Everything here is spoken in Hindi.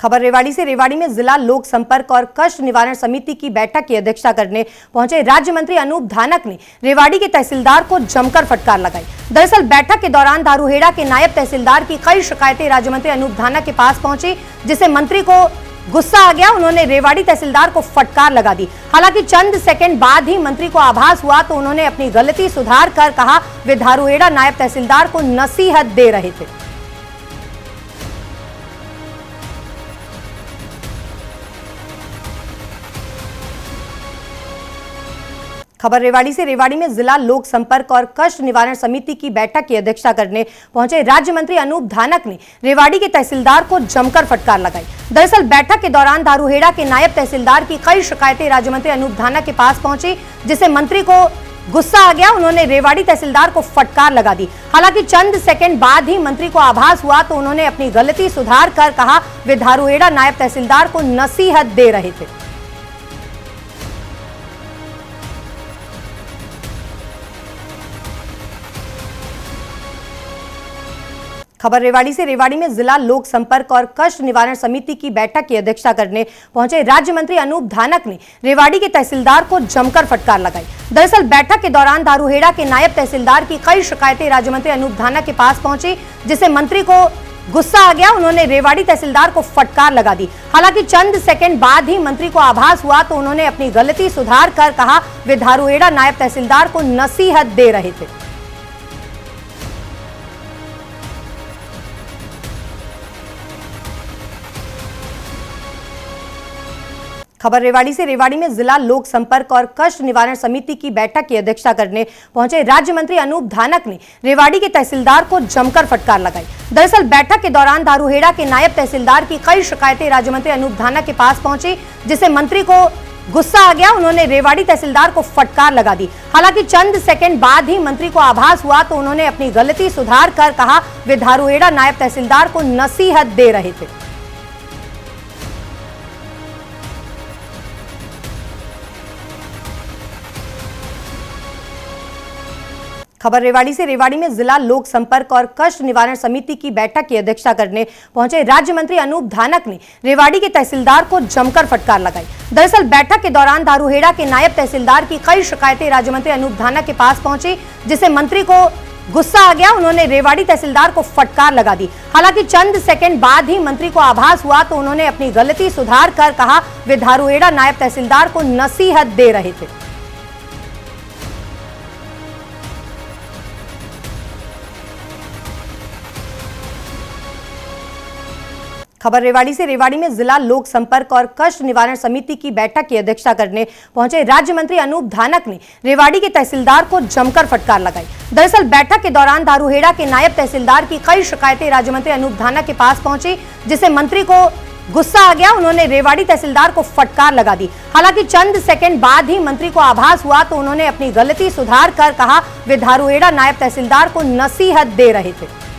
खबर रेवाड़ी से। रेवाड़ी में जिला लोक संपर्क और कष्ट निवारण समिति की बैठक की अध्यक्षता करने पहुंचे राज्य मंत्री अनूप धानक ने रेवाड़ी के तहसीलदार को जमकर फटकार लगाई। दरअसल बैठक के दौरान दारूहेड़ा के नायब तहसीलदार की कई शिकायतें राज्य मंत्री अनूप धानक के पास पहुंची, जिसे मंत्री को गुस्सा आ गया। उन्होंने रेवाड़ी तहसीलदार को फटकार लगा दी। हालांकि चंद सेकंड बाद ही मंत्री को आभास हुआ तो उन्होंने अपनी गलती सुधार कर कहा वे दारूहेड़ा नायब तहसीलदार को नसीहत दे रहे थे। खबर रेवाड़ी से। रेवाड़ी में जिला लोक संपर्क और कष्ट निवारण समिति की बैठक की अध्यक्षता करने पहुंचे राज्य मंत्री अनूप धानक ने रेवाड़ी के तहसीलदार को जमकर फटकार लगाई। दरअसल बैठक के दौरान दारूहेड़ा के नायब तहसीलदार की कई शिकायतें राज्य मंत्री अनूप धानक के पास पहुंची, जिसे मंत्री को गुस्सा आ गया। उन्होंने रेवाड़ी तहसीलदार को फटकार लगा दी। हालांकि चंद सेकंड बाद ही मंत्री को आभास हुआ तो उन्होंने अपनी गलती सुधार कर कहा वे दारूहेड़ा नायब तहसीलदार को नसीहत दे रहे थे। खबर रेवाड़ी से। रेवाड़ी में जिला लोक संपर्क और कष्ट निवारण समिति की बैठक की अध्यक्षता करने पहुंचे राज्य मंत्री अनूप धानक ने रेवाड़ी के तहसीलदार को जमकर फटकार लगाई। दरअसल बैठक के दौरान दारूहेड़ा के नायब तहसीलदार की कई शिकायतें राज्य मंत्री अनूप धानक के पास पहुंची, जिसे मंत्री को गुस्सा आ गया। उन्होंने रेवाड़ी तहसीलदार को फटकार लगा दी। हालांकि चंद सेकंड बाद ही मंत्री को आभास हुआ तो उन्होंने अपनी गलती सुधार कर कहा वे दारूहेड़ा नायब तहसीलदार को नसीहत दे रहे थे। खबर रेवाड़ी से। रेवाड़ी में जिला लोक संपर्क और कष्ट निवारण समिति की बैठक की अध्यक्षता करने पहुंचे राज्य मंत्री अनूप धानक ने रेवाड़ी के तहसीलदार को जमकर फटकार लगाई। दरअसल बैठक के दौरान दारूहेड़ा के नायब तहसीलदार की कई शिकायतें राज्य मंत्री अनूप धानक के पास पहुंची, जिसे मंत्री को गुस्सा आ गया। उन्होंने रेवाड़ी तहसीलदार को फटकार लगा दी। हालांकि चंद सेकंड बाद ही मंत्री को आभास हुआ तो उन्होंने अपनी गलती सुधार कर कहा वे दारूहेड़ा नायब तहसीलदार को नसीहत दे रहे थे। खबर रेवाड़ी से। रेवाड़ी में जिला लोक संपर्क और कष्ट निवारण समिति की बैठक की अध्यक्षता करने पहुंचे राज्य मंत्री अनूप धानक ने रेवाड़ी के तहसीलदार को जमकर फटकार लगाई। दरअसल बैठक के दौरान दारूहेड़ा के नायब तहसीलदार की कई शिकायतें राज्य मंत्री अनूप धानक के पास पहुंची, जिसे मंत्री को गुस्सा आ गया। उन्होंने रेवाड़ी तहसीलदार को फटकार लगा दी। हालांकि चंद सेकंड बाद ही मंत्री को आभास हुआ तो उन्होंने अपनी गलती सुधार कर कहा वे दारूहेड़ा नायब तहसीलदार को नसीहत दे रहे थे। खबर रेवाड़ी से। रेवाड़ी में जिला लोक संपर्क और कष्ट निवारण समिति की बैठक की अध्यक्षता करने पहुंचे राज्य मंत्री अनूप धानक ने रेवाड़ी के तहसीलदार को जमकर फटकार लगाई। दरअसल बैठक के दौरान दारूहेड़ा के नायब तहसीलदार की कई शिकायतें राज्य मंत्री अनूप धानक के पास पहुंची, जिसे मंत्री को गुस्सा आ गया। उन्होंने रेवाड़ी तहसीलदार को फटकार लगा दी। हालांकि चंद सेकंड बाद ही मंत्री को आभास हुआ तो उन्होंने अपनी गलती सुधार कर कहा वे दारूहेड़ा नायब तहसीलदार को नसीहत दे रहे थे।